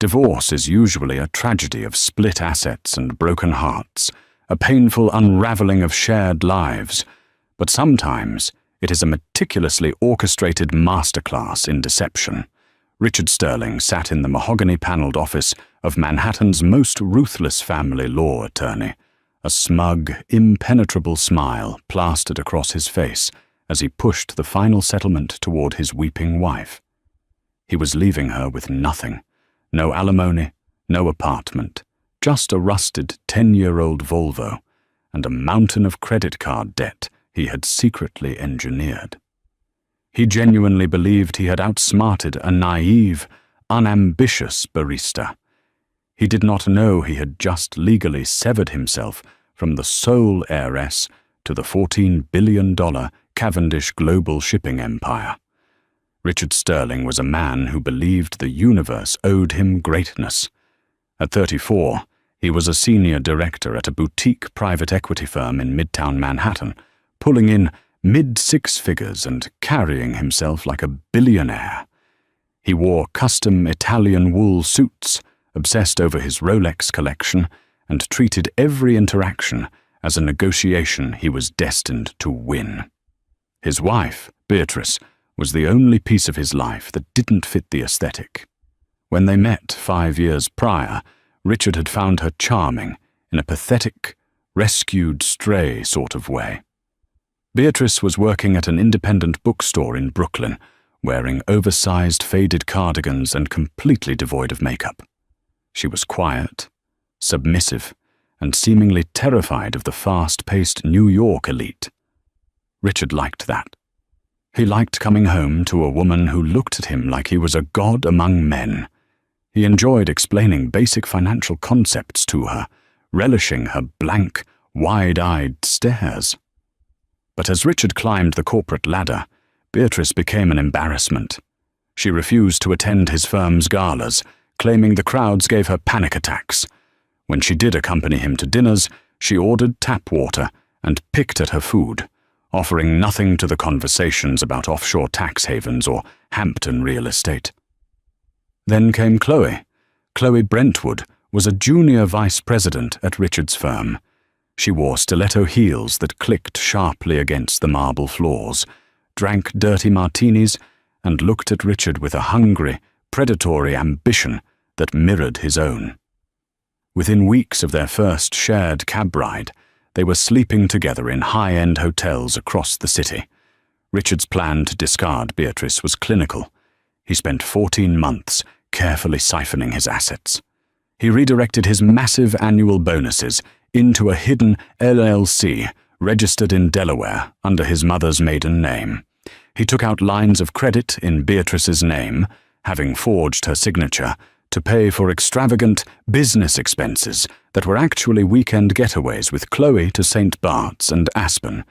Divorce is usually a tragedy of split assets and broken hearts, a painful unraveling of shared lives, but sometimes it is a meticulously orchestrated masterclass in deception. Richard Sterling sat in the mahogany-paneled office of Manhattan's most ruthless family law attorney, a smug, impenetrable smile plastered across his face as he pushed the final settlement toward his weeping wife. He was leaving her with nothing. No alimony, no apartment, just a rusted 10-year-old Volvo and a mountain of credit card debt he had secretly engineered. He genuinely believed he had outsmarted a naive, unambitious barista. He did not know he had just legally severed himself from the sole heiress to the $14 billion Cavendish global shipping empire. Richard Sterling was a man who believed the universe owed him greatness. At 34, he was a senior director at a boutique private equity firm in Midtown Manhattan, pulling in mid-six figures and carrying himself like a billionaire. He wore custom Italian wool suits, obsessed over his Rolex collection, and treated every interaction as a negotiation he was destined to win. His wife, Beatrice, was the only piece of his life that didn't fit the aesthetic. When they met 5 years prior, Richard had found her charming in a pathetic, rescued stray sort of way. Beatrice was working at an independent bookstore in Brooklyn, wearing oversized faded cardigans and completely devoid of makeup. She was quiet, submissive, and seemingly terrified of the fast-paced New York elite. Richard liked that. He liked coming home to a woman who looked at him like he was a god among men. He enjoyed explaining basic financial concepts to her, relishing her blank, wide-eyed stares. But as Richard climbed the corporate ladder, Beatrice became an embarrassment. She refused to attend his firm's galas, claiming the crowds gave her panic attacks. When she did accompany him to dinners, she ordered tap water and picked at her food, offering nothing to the conversations about offshore tax havens or Hampton real estate. Then came Chloe. Chloe Brentwood was a junior vice president at Richard's firm. She wore stiletto heels that clicked sharply against the marble floors, drank dirty martinis, and looked at Richard with a hungry, predatory ambition that mirrored his own. Within weeks of their first shared cab ride, they were sleeping together in high-end hotels across the city. Richard's plan to discard Beatrice was clinical. He spent 14 months carefully siphoning his assets. He redirected his massive annual bonuses into a hidden LLC registered in Delaware under his mother's maiden name. He took out lines of credit in Beatrice's name, having forged her signature, to pay for extravagant business expenses that were actually weekend getaways with Chloe to St. Bart's and Aspen.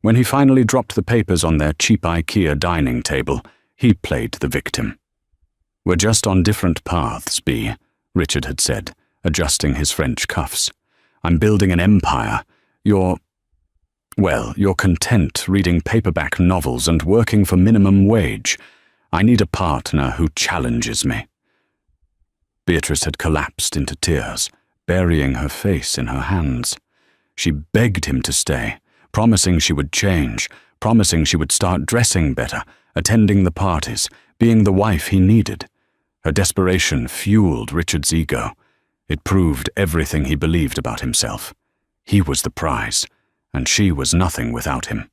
When he finally dropped the papers on their cheap IKEA dining table, he played the victim. "We're just on different paths, Bea," Richard had said, adjusting his French cuffs. "I'm building an empire. You're content reading paperback novels and working for minimum wage. I need a partner who challenges me." Beatrice had collapsed into tears, burying her face in her hands. She begged him to stay, promising she would change, promising she would start dressing better, attending the parties, being the wife he needed. Her desperation fueled Richard's ego. It proved everything he believed about himself. He was the prize, and she was nothing without him.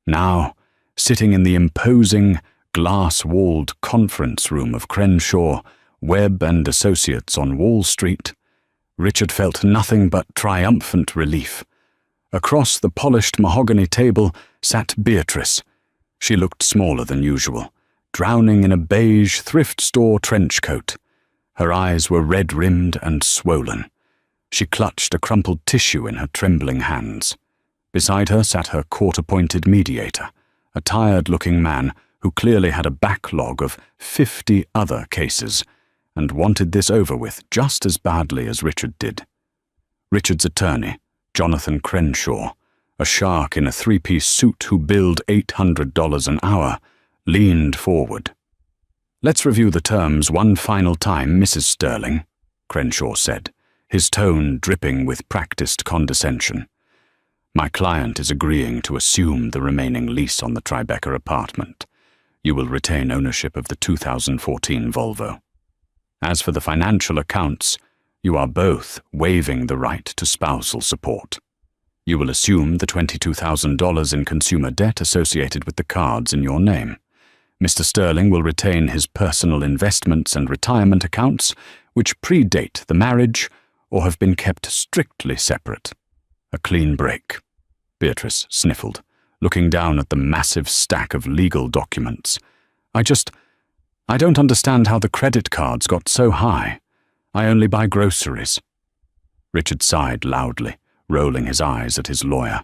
Now, sitting in the imposing, glass-walled conference room of Crenshaw, Webb and Associates on Wall Street, Richard felt nothing but triumphant relief. Across the polished mahogany table sat Beatrice. She looked smaller than usual, drowning in a beige thrift store trench coat. Her eyes were red-rimmed and swollen. She clutched a crumpled tissue in her trembling hands. Beside her sat her court-appointed mediator, a tired-looking man who clearly had a backlog of 50 other cases, and wanted this over with just as badly as Richard did. Richard's attorney, Jonathan Crenshaw, a shark in a three-piece suit who billed $800 an hour, leaned forward. Let's review the terms one final time, Mrs. Sterling, Crenshaw said, his tone dripping with practiced condescension. My client is agreeing to assume the remaining lease on the Tribeca apartment. You will retain ownership of the 2014 Volvo. As for the financial accounts, you are both waiving the right to spousal support. You will assume the $22,000 in consumer debt associated with the cards in your name. Mr. Sterling will retain his personal investments and retirement accounts, which predate the marriage or have been kept strictly separate. A clean break. Beatrice sniffled, looking down at the massive stack of legal documents. I don't understand how the credit cards got so high. I only buy groceries. Richard sighed loudly, rolling his eyes at his lawyer.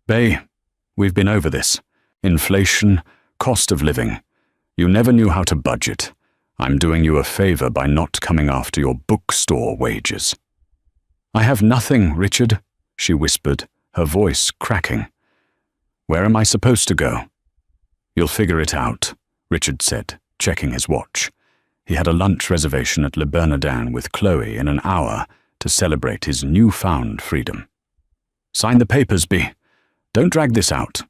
Bay, we've been over this. Inflation, cost of living. You never knew how to budget. I'm doing you a favor by not coming after your bookstore wages. I have nothing, Richard, she whispered, her voice cracking. Where am I supposed to go? You'll figure it out, Richard said, checking his watch. He had a lunch reservation at Le Bernardin with Chloe in an hour to celebrate his newfound freedom. Sign the papers, B. Don't drag this out.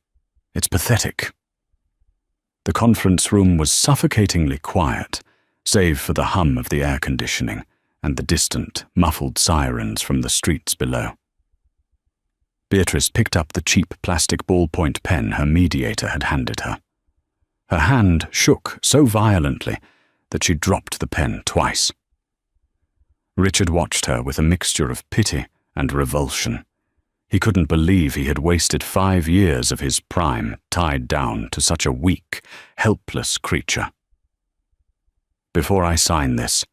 It's pathetic. The conference room was suffocatingly quiet, save for the hum of the air conditioning and the distant, muffled sirens from the streets below. Beatrice picked up the cheap plastic ballpoint pen her mediator had handed her. Her hand shook so violently that she dropped the pen twice. Richard watched her with a mixture of pity and revulsion. He couldn't believe he had wasted 5 years of his prime tied down to such a weak, helpless creature. Before I sign this,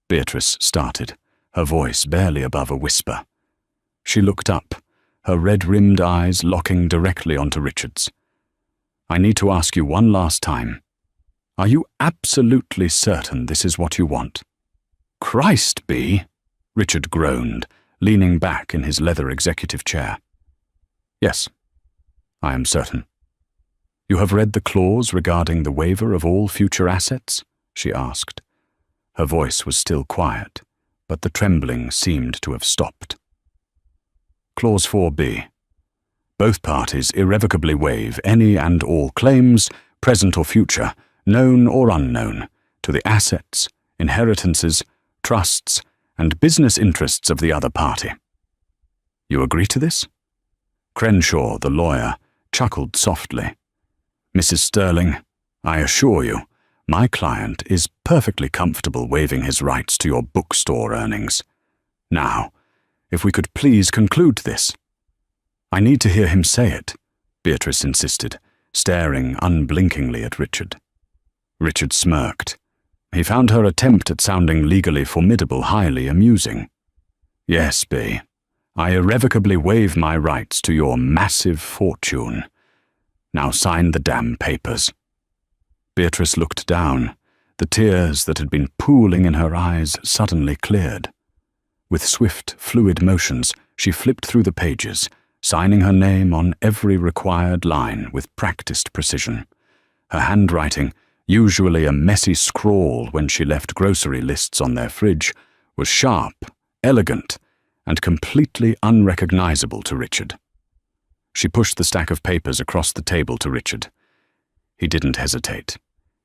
Beatrice started, her voice barely above a whisper. She looked up, her red-rimmed eyes locking directly onto Richard's. I need to ask you one last time. Are you absolutely certain this is what you want? Christ, B, Richard groaned, leaning back in his leather executive chair. Yes, I am certain. You have read the clause regarding the waiver of all future assets? She asked. Her voice was still quiet, but the trembling seemed to have stopped. Clause 4B. Both parties irrevocably waive any and all claims, present or future, known or unknown, to the assets, inheritances, trusts, and business interests of the other party. You agree to this? Crenshaw, the lawyer, chuckled softly. Mrs. Sterling, I assure you, my client is perfectly comfortable waiving his rights to your bookstore earnings. Now, if we could please conclude this. I need to hear him say it, Beatrice insisted, staring unblinkingly at Richard. Richard smirked. He found her attempt at sounding legally formidable highly amusing. Yes, B, I irrevocably waive my rights to your massive fortune. Now sign the damn papers. Beatrice looked down. The tears that had been pooling in her eyes suddenly cleared. With swift, fluid motions, she flipped through the pages, signing her name on every required line with practiced precision. Her handwriting, usually a messy scrawl when she left grocery lists on their fridge, was sharp, elegant, and completely unrecognizable to Richard. She pushed the stack of papers across the table to Richard. He didn't hesitate.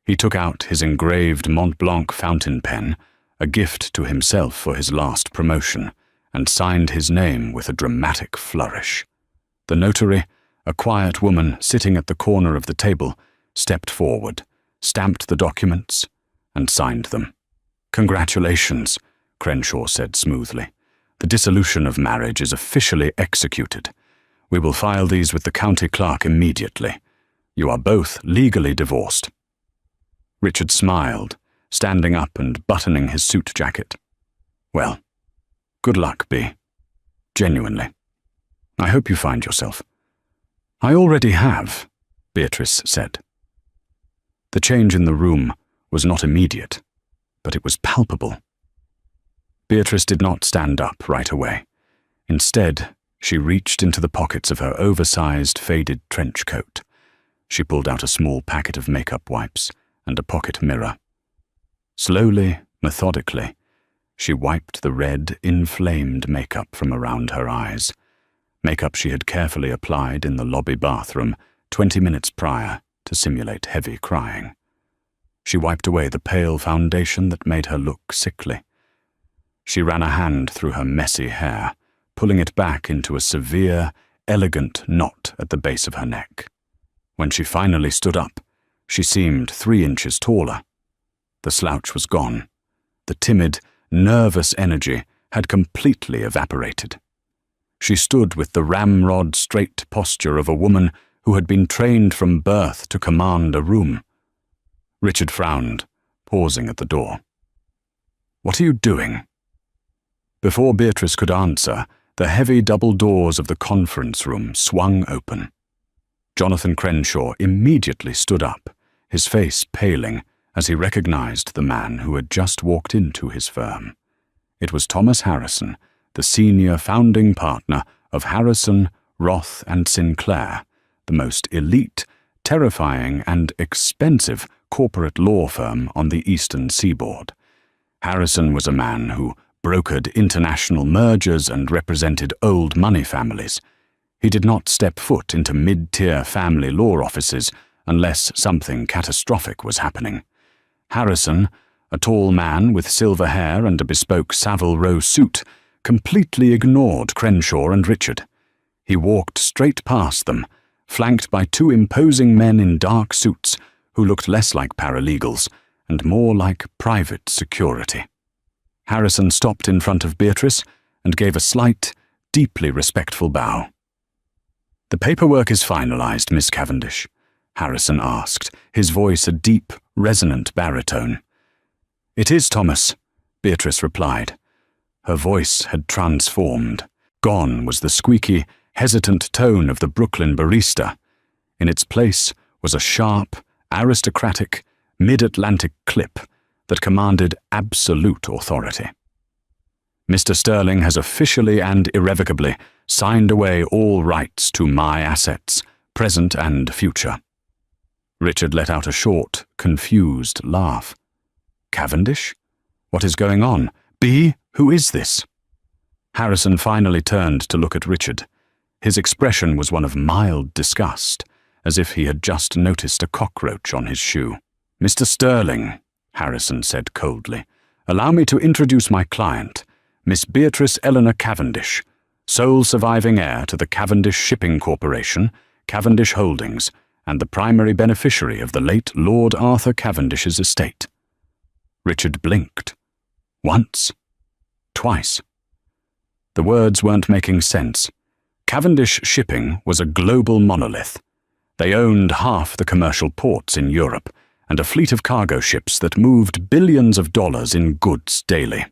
He took out his engraved Mont Blanc fountain pen, a gift to himself for his last promotion, and signed his name with a dramatic flourish. The notary, a quiet woman sitting at the corner of the table, stepped forward, stamped the documents, and signed them. Congratulations, Crenshaw said smoothly. The dissolution of marriage is officially executed. We will file these with the county clerk immediately. You are both legally divorced. Richard smiled, standing up and buttoning his suit jacket. Well, good luck, B. Genuinely. I hope you find yourself. I already have, Beatrice said. The change in the room was not immediate, but it was palpable. Beatrice did not stand up right away. Instead, she reached into the pockets of her oversized, faded trench coat. She pulled out a small packet of makeup wipes and a pocket mirror. Slowly, methodically, she wiped the red, inflamed makeup from around her eyes, makeup she had carefully applied in the lobby bathroom 20 minutes prior to simulate heavy crying. She wiped away the pale foundation that made her look sickly. She ran a hand through her messy hair, pulling it back into a severe, elegant knot at the base of her neck. When she finally stood up, she seemed 3 inches taller. The slouch was gone. The timid, nervous energy had completely evaporated. She stood with the ramrod straight posture of a woman who had been trained from birth to command a room. Richard frowned, pausing at the door. "What are you doing?" Before Beatrice could answer, the heavy double doors of the conference room swung open. Jonathan Crenshaw immediately stood up, his face paling as he recognized the man who had just walked into his firm. It was Thomas Harrison, the senior founding partner of Harrison, Roth and Sinclair, the most elite, terrifying and expensive corporate law firm on the Eastern Seaboard. Harrison was a man who brokered international mergers and represented old money families. He did not step foot into mid-tier family law offices unless something catastrophic was happening. Harrison, a tall man with silver hair and a bespoke Savile Row suit, completely ignored Crenshaw and Richard. He walked straight past them, flanked by 2 imposing men in dark suits who looked less like paralegals and more like private security. Harrison stopped in front of Beatrice and gave a slight, deeply respectful bow. "The paperwork is finalized, Miss Cavendish?" Harrison asked, his voice a deep, resonant baritone. "It is, Thomas," Beatrice replied. Her voice had transformed. Gone was the squeaky, hesitant tone of the Brooklyn barista. In its place was a sharp, aristocratic, mid-Atlantic clip that commanded absolute authority. "Mr. Sterling has officially and irrevocably signed away all rights to my assets, present and future." Richard let out a short, confused laugh. "Cavendish? What is going on? B, who is this?" Harrison finally turned to look at Richard. His expression was one of mild disgust, as if he had just noticed a cockroach on his shoe. "Mr. Sterling," Harrison said coldly, "allow me to introduce my client, Miss Beatrice Eleanor Cavendish, sole surviving heir to the Cavendish Shipping Corporation, Cavendish Holdings, and the primary beneficiary of the late Lord Arthur Cavendish's estate." Richard blinked. Once. Twice. The words weren't making sense. Cavendish Shipping was a global monolith. They owned half the commercial ports in Europe, and a fleet of cargo ships that moved billions of dollars in goods daily.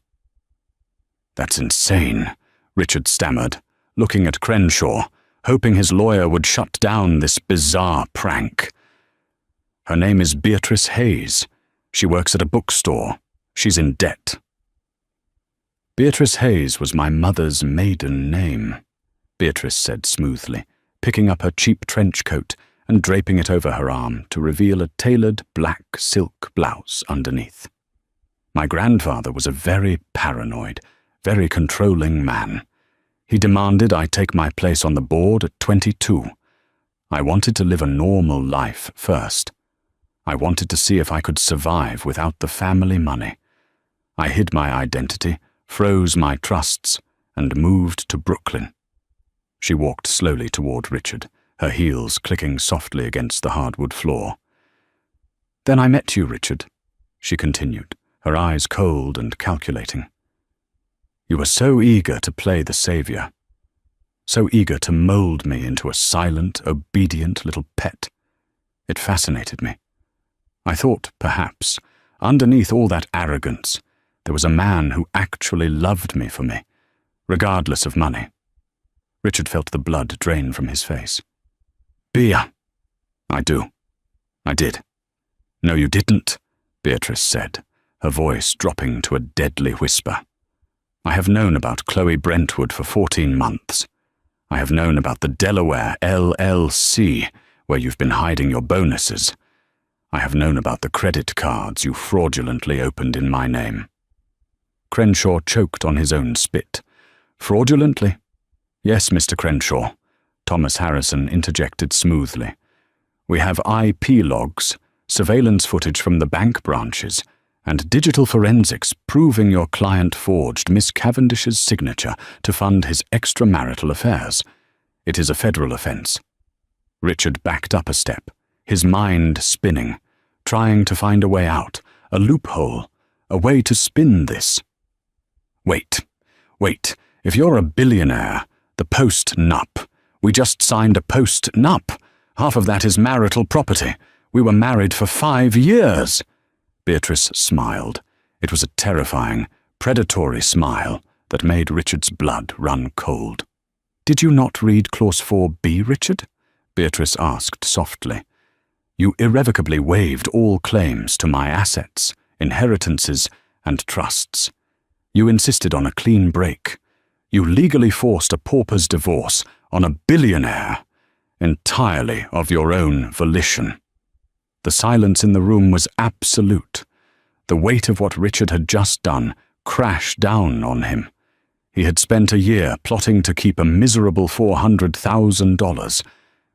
"That's insane," Richard stammered, looking at Crenshaw, hoping his lawyer would shut down this bizarre prank. "Her name is Beatrice Hayes. She works at a bookstore. She's in debt." "Beatrice Hayes was my mother's maiden name," Beatrice said smoothly, picking up her cheap trench coat and draping it over her arm to reveal a tailored black silk blouse underneath. "My grandfather was a very paranoid, very controlling man. He demanded I take my place on the board at 22. I wanted to live a normal life first. I wanted to see if I could survive without the family money. I hid my identity, froze my trusts, and moved to Brooklyn." She walked slowly toward Richard, her heels clicking softly against the hardwood floor. "Then I met you, Richard," she continued, her eyes cold and calculating. "You were so eager to play the savior, so eager to mold me into a silent, obedient little pet. It fascinated me. I thought, perhaps, underneath all that arrogance, there was a man who actually loved me for me, regardless of money." Richard felt the blood drain from his face. "Bea, I do. I did." "No, you didn't," Beatrice said, her voice dropping to a deadly whisper. "I have known about Chloe Brentwood for 14 months. I have known about the Delaware LLC, where you've been hiding your bonuses. I have known about the credit cards you fraudulently opened in my name." Crenshaw choked on his own spit. "Fraudulently?" "Yes, Mr. Crenshaw," Thomas Harrison interjected smoothly. "We have IP logs, surveillance footage from the bank branches, and digital forensics proving your client forged Miss Cavendish's signature to fund his extramarital affairs. It is a federal offense." Richard backed up a step, his mind spinning, trying to find a way out, a loophole, a way to spin this. Wait, if you're a billionaire, the post-nup. We just signed a post-nup. Half of that is marital property. We were married for 5 years. Beatrice smiled. It was a terrifying, predatory smile that made Richard's blood run cold. "Did you not read Clause 4B, Richard?" Beatrice asked softly. "You irrevocably waived all claims to my assets, inheritances, and trusts. You insisted on a clean break. You legally forced a pauper's divorce on a billionaire, entirely of your own volition." The silence in the room was absolute. The weight of what Richard had just done crashed down on him. He had spent a year plotting to keep a miserable $400,000,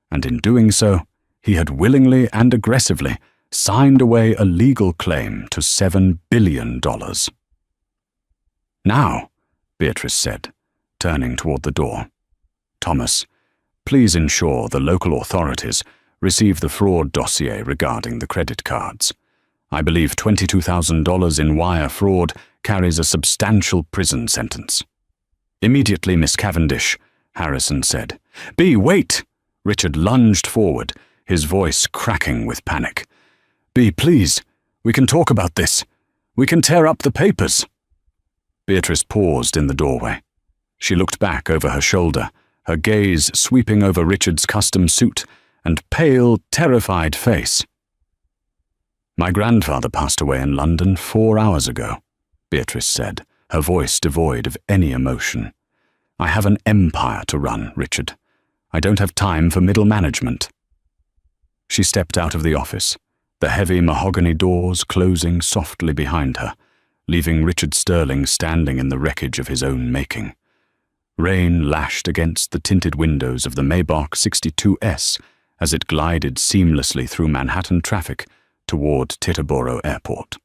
and in doing so, he had willingly and aggressively signed away a legal claim to $7 billion. "Now," Beatrice said, turning toward the door. "Thomas, please ensure the local authorities receive the fraud dossier regarding the credit cards. I believe $22,000 in wire fraud carries a substantial prison sentence." "Immediately, Miss Cavendish," Harrison said. Wait!" Richard lunged forward, his voice cracking with panic. Please, we can talk about this. We can tear up the papers." Beatrice paused in the doorway. She looked back over her shoulder, her gaze sweeping over Richard's custom suit and pale, terrified face. "My grandfather passed away in London 4 hours ago," Beatrice said, her voice devoid of any emotion. "I have an empire to run, Richard. I don't have time for middle management." She stepped out of the office, the heavy mahogany doors closing softly behind her, leaving Richard Sterling standing in the wreckage of his own making. Rain lashed against the tinted windows of the Maybach 62S as it glided seamlessly through Manhattan traffic toward Teterboro Airport.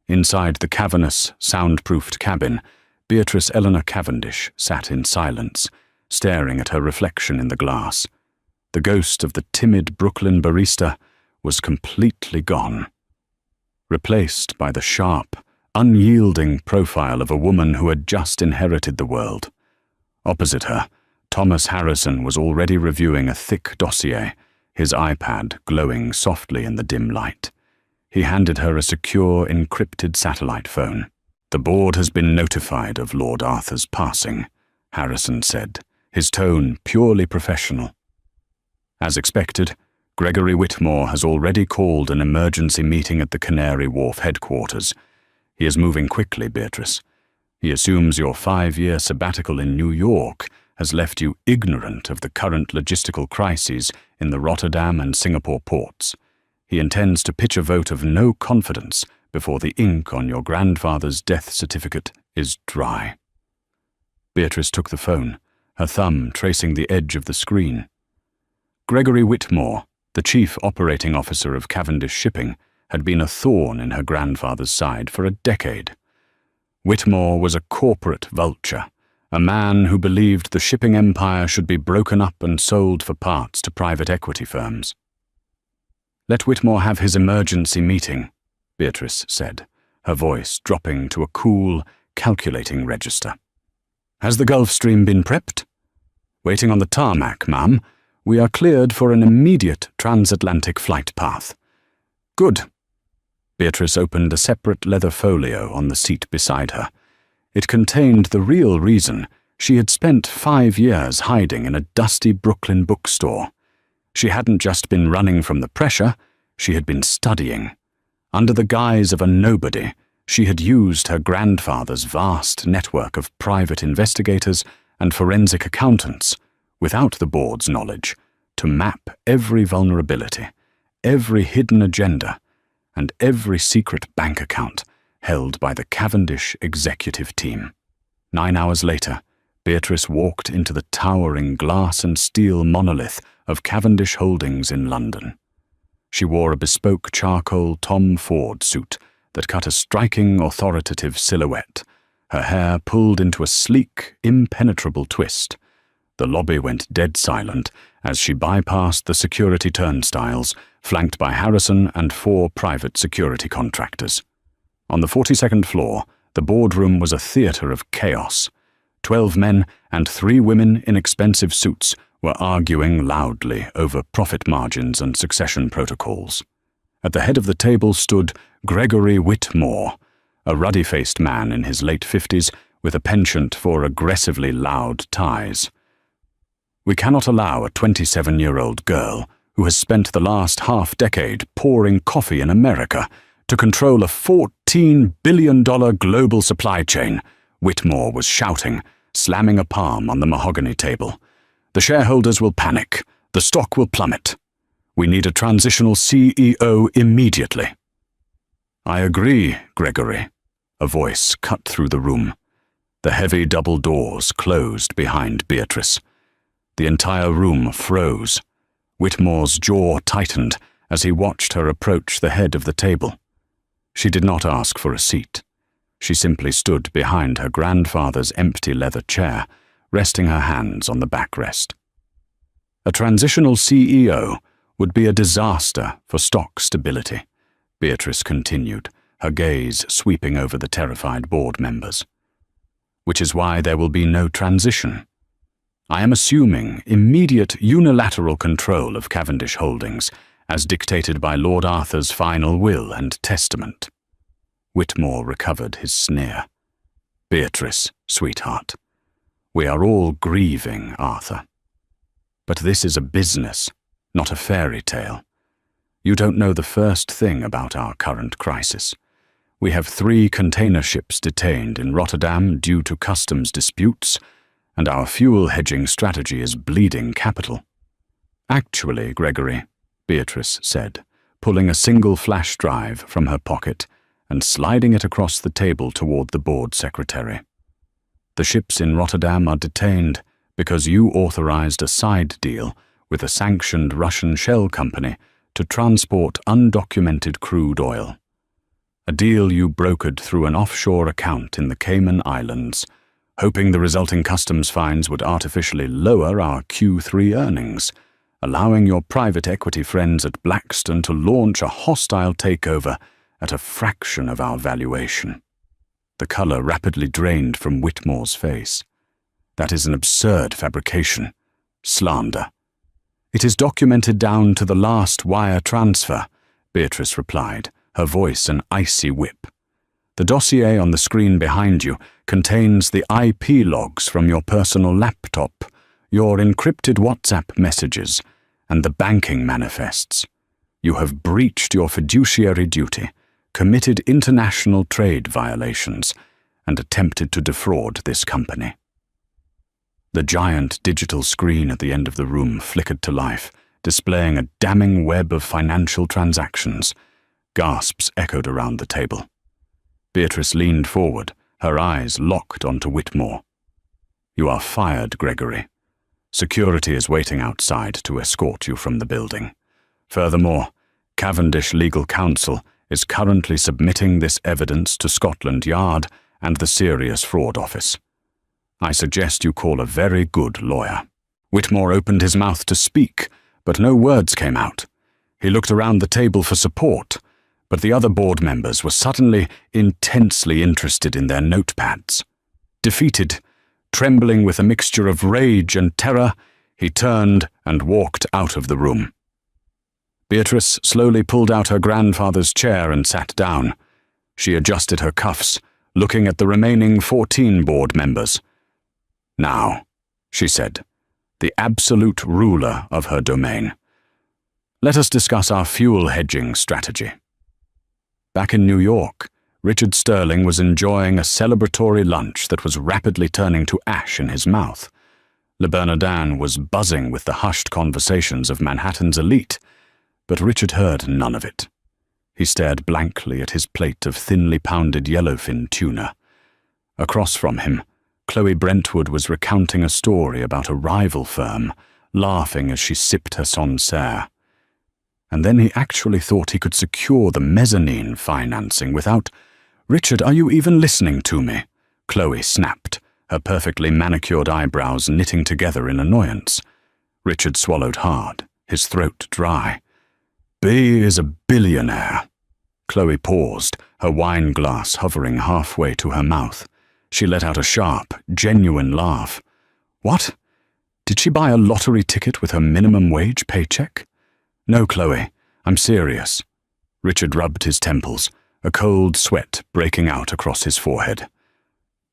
Inside the cavernous, soundproofed cabin, Beatrice Eleanor Cavendish sat in silence, staring at her reflection in the glass. The ghost of the timid Brooklyn barista was completely gone, replaced by the sharp, unyielding profile of a woman who had just inherited the world. Opposite her, Thomas Harrison was already reviewing a thick dossier, his iPad glowing softly in the dim light. He handed her a secure, encrypted satellite phone. "The board has been notified of Lord Arthur's passing," Harrison said, his tone purely professional. "As expected, Gregory Whitmore has already called an emergency meeting at the Canary Wharf headquarters. He is moving quickly, Beatrice. He assumes your 5-year sabbatical in New York has left you ignorant of the current logistical crises in the Rotterdam and Singapore ports. He intends to pitch a vote of no confidence before the ink on your grandfather's death certificate is dry." Beatrice took the phone, her thumb tracing the edge of the screen. Gregory Whitmore, the chief operating officer of Cavendish Shipping, had been a thorn in her grandfather's side for a decade. Whitmore was a corporate vulture, a man who believed the shipping empire should be broken up and sold for parts to private equity firms. "Let Whitmore have his emergency meeting," Beatrice said, her voice dropping to a cool, calculating register. "Has the Gulf Stream been prepped?" "Waiting on the tarmac, ma'am. We are cleared for an immediate transatlantic flight path." "Good." Beatrice opened a separate leather folio on the seat beside her. It contained the real reason she had spent 5 years hiding in a dusty Brooklyn bookstore. She hadn't just been running from the pressure, she had been studying. Under the guise of a nobody, she had used her grandfather's vast network of private investigators and forensic accountants, without the board's knowledge, to map every vulnerability, every hidden agenda and every secret bank account held by the Cavendish executive team. 9 hours later, Beatrice walked into the towering glass and steel monolith of Cavendish Holdings in London. She wore a bespoke charcoal Tom Ford suit that cut a striking, authoritative silhouette, her hair pulled into a sleek, impenetrable twist. The lobby went dead silent as she bypassed the security turnstiles, flanked by Harrison and 4 private security contractors. On the 42nd floor, the boardroom was a theater of chaos. 12 men and 3 women in expensive suits were arguing loudly over profit margins and succession protocols. At the head of the table stood Gregory Whitmore, a ruddy-faced man in his late 50s with a penchant for aggressively loud ties. We cannot allow a 27-year-old girl who has spent the last half-decade pouring coffee in America to control a $14 billion global supply chain, Whitmore was shouting, slamming a palm on the mahogany table. The shareholders will panic. The stock will plummet. We need a transitional CEO immediately. I agree, Gregory. A voice cut through the room. The heavy double doors closed behind Beatrice. The entire room froze. Whitmore's jaw tightened as he watched her approach the head of the table. She did not ask for a seat. She simply stood behind her grandfather's empty leather chair, resting her hands on the backrest. A transitional CEO would be a disaster for stock stability, Beatrice continued, her gaze sweeping over the terrified board members. Which is why there will be no transition. I am assuming immediate unilateral control of Cavendish Holdings, as dictated by Lord Arthur's final will and testament. Whitmore recovered his sneer. Beatrice, sweetheart, we are all grieving Arthur. But this is a business, not a fairy tale. You don't know the first thing about our current crisis. We have 3 container ships detained in Rotterdam due to customs disputes, and our fuel hedging strategy is bleeding capital. Actually, Gregory, Beatrice said, pulling a single flash drive from her pocket and sliding it across the table toward the board secretary. The ships in Rotterdam are detained because you authorized a side deal with a sanctioned Russian shell company to transport undocumented crude oil. A deal you brokered through an offshore account in the Cayman Islands, hoping the resulting customs fines would artificially lower our Q3 earnings, allowing your private equity friends at Blackstone to launch a hostile takeover at a fraction of our valuation. The color rapidly drained from Whitmore's face. That is an absurd fabrication. Slander. It is documented down to the last wire transfer, Beatrice replied, her voice an icy whip. The dossier on the screen behind you contains the IP logs from your personal laptop, your encrypted WhatsApp messages, and the banking manifests. You have breached your fiduciary duty, committed international trade violations, and attempted to defraud this company. The giant digital screen at the end of the room flickered to life, displaying a damning web of financial transactions. Gasps echoed around the table. Beatrice leaned forward, her eyes locked onto Whitmore. You are fired, Gregory. Security is waiting outside to escort you from the building. Furthermore, Cavendish Legal Counsel is currently submitting this evidence to Scotland Yard and the Serious Fraud Office. I suggest you call a very good lawyer. Whitmore opened his mouth to speak, but no words came out. He looked around the table for support, but the other board members were suddenly intensely interested in their notepads. Defeated, trembling with a mixture of rage and terror, he turned and walked out of the room. Beatrice slowly pulled out her grandfather's chair and sat down. She adjusted her cuffs, looking at the remaining 14 board members. Now, she said, the absolute ruler of her domain. Let us discuss our fuel hedging strategy. Back in New York, Richard Sterling was enjoying a celebratory lunch that was rapidly turning to ash in his mouth. Le Bernardin was buzzing with the hushed conversations of Manhattan's elite. But Richard heard none of it. He stared blankly at his plate of thinly pounded yellowfin tuna. Across from him, Chloe Brentwood was recounting a story about a rival firm, laughing as she sipped her Sancerre. And then he actually thought he could secure the mezzanine financing without— "Richard, are you even listening to me?" Chloe snapped, her perfectly manicured eyebrows knitting together in annoyance. Richard swallowed hard, his throat dry. "B is a billionaire." Chloe paused, her wine glass hovering halfway to her mouth. She let out a sharp, genuine laugh. "What? Did she buy a lottery ticket with her minimum wage paycheck?" "No, Chloe, I'm serious." Richard rubbed his temples, a cold sweat breaking out across his forehead.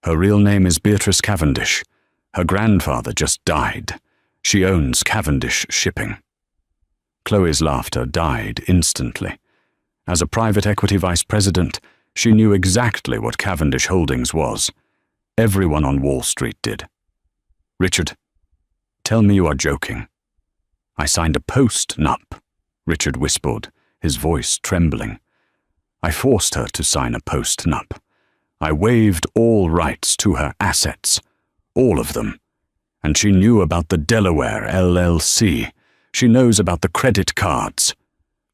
"Her real name is Beatrice Cavendish. Her grandfather just died. She owns Cavendish Shipping." Chloe's laughter died instantly. As a private equity vice president, she knew exactly what Cavendish Holdings was. Everyone on Wall Street did. "Richard, tell me you are joking." "I signed a post-nup," Richard whispered, his voice trembling. "I forced her to sign a post-nup. I waived all rights to her assets, all of them. And she knew about the Delaware LLC. She knows about the credit cards."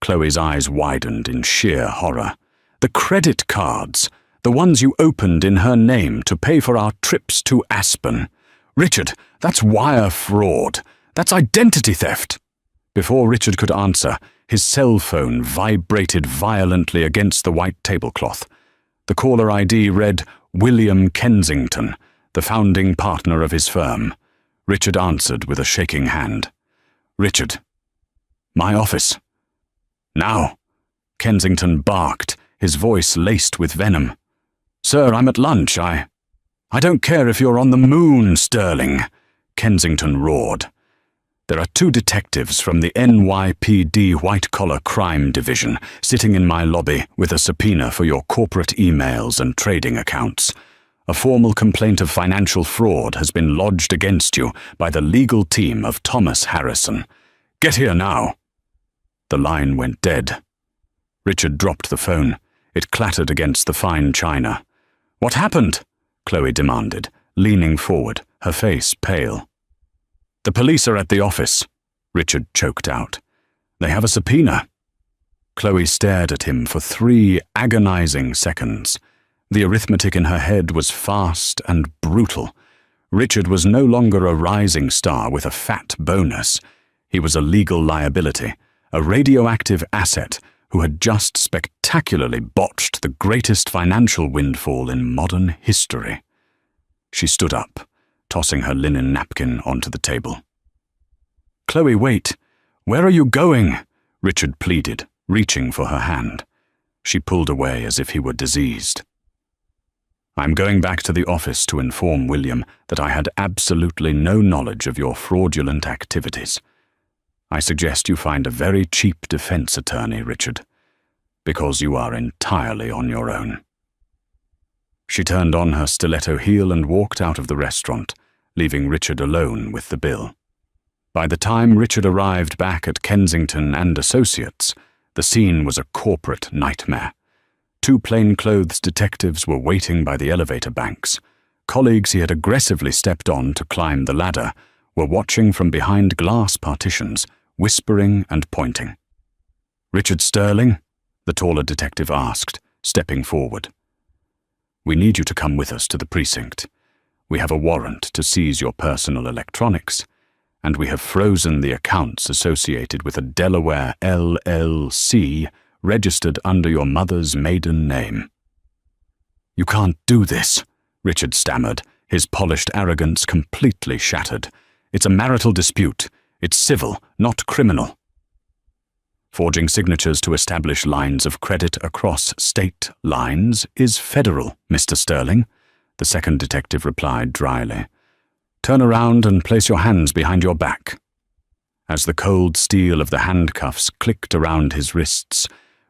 Chloe's eyes widened in sheer horror. "The credit cards, the ones you opened in her name to pay for our trips to Aspen. Richard, that's wire fraud. That's identity theft." Before Richard could answer, his cell phone vibrated violently against the white tablecloth. The caller ID read William Kensington, the founding partner of his firm. Richard answered with a shaking hand. "Richard." "My office." "Now." Kensington barked, his voice laced with venom. "Sir, I'm at lunch. I don't care if you're on the moon, Sterling," Kensington roared. "There are 2 detectives from the NYPD White-Collar Crime Division sitting in my lobby with a subpoena for your corporate emails and trading accounts. A formal complaint of financial fraud has been lodged against you by the legal team of Thomas Harrison. Get here now." The line went dead. Richard dropped the phone. It clattered against the fine china. "What happened?" Chloe demanded, leaning forward, her face pale. "The police are at the office," Richard choked out. "They have a subpoena." Chloe stared at him for 3 agonizing seconds. The arithmetic in her head was fast and brutal. Richard was no longer a rising star with a fat bonus. He was a legal liability, a radioactive asset who had just spectacularly botched the greatest financial windfall in modern history. She stood up, tossing her linen napkin onto the table. "Chloe, wait. Where are you going?" Richard pleaded, reaching for her hand. She pulled away as if he were diseased. "I'm going back to the office to inform William that I had absolutely no knowledge of your fraudulent activities. I suggest you find a very cheap defense attorney, Richard, because you are entirely on your own." She turned on her stiletto heel and walked out of the restaurant, leaving Richard alone with the bill. By the time Richard arrived back at Kensington and Associates, the scene was a corporate nightmare. 2 plainclothes detectives were waiting by the elevator banks. Colleagues he had aggressively stepped on to climb the ladder were watching from behind glass partitions, whispering and pointing. "Richard Sterling?" the taller detective asked, stepping forward. "We need you to come with us to the precinct. We have a warrant to seize your personal electronics, and we have frozen the accounts associated with a Delaware LLC registered under your mother's maiden name." "You can't do this," Richard stammered, his polished arrogance completely shattered. "It's a marital dispute. It's civil, not criminal." "Forging signatures to establish lines of credit across state lines is federal, Mr. Sterling," the second detective replied dryly. "Turn around and place your hands behind your back." As the cold steel of the handcuffs clicked around his wrists,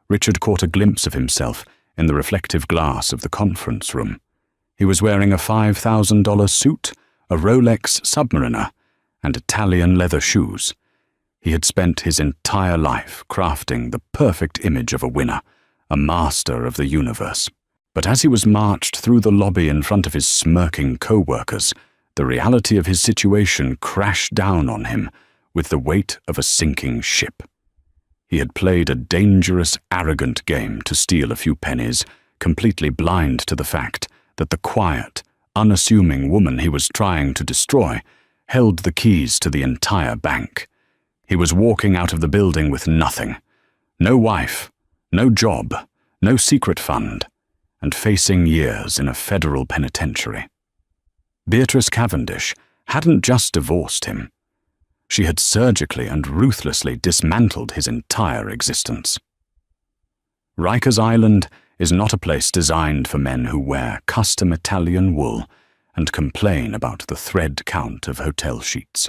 Richard caught a glimpse of himself in the reflective glass of the conference room. He was wearing a $5,000 suit, a Rolex Submariner, and Italian leather shoes. He had spent his entire life crafting the perfect image of a winner, a master of the universe. But as he was marched through the lobby in front of his smirking co-workers, the reality of his situation crashed down on him with the weight of a sinking ship. He had played a dangerous, arrogant game to steal a few pennies, completely blind to the fact that the quiet, unassuming woman he was trying to destroy held the keys to the entire bank. He was walking out of the building with nothing. No wife, no job, no secret fund, and facing years in a federal penitentiary. Beatrice Cavendish hadn't just divorced him. She had surgically and ruthlessly dismantled his entire existence. Rikers Island is not a place designed for men who wear custom Italian wool and complain about the thread count of hotel sheets.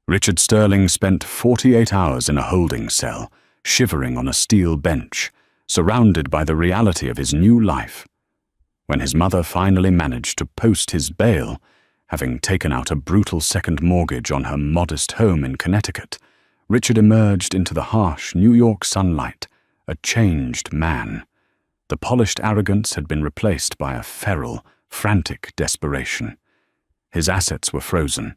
Richard Sterling spent 48 hours in a holding cell, shivering on a steel bench, surrounded by the reality of his new life. When his mother finally managed to post his bail, having taken out a brutal second mortgage on her modest home in Connecticut, Richard emerged into the harsh New York sunlight, a changed man. The polished arrogance had been replaced by a feral, frantic desperation. His assets were frozen.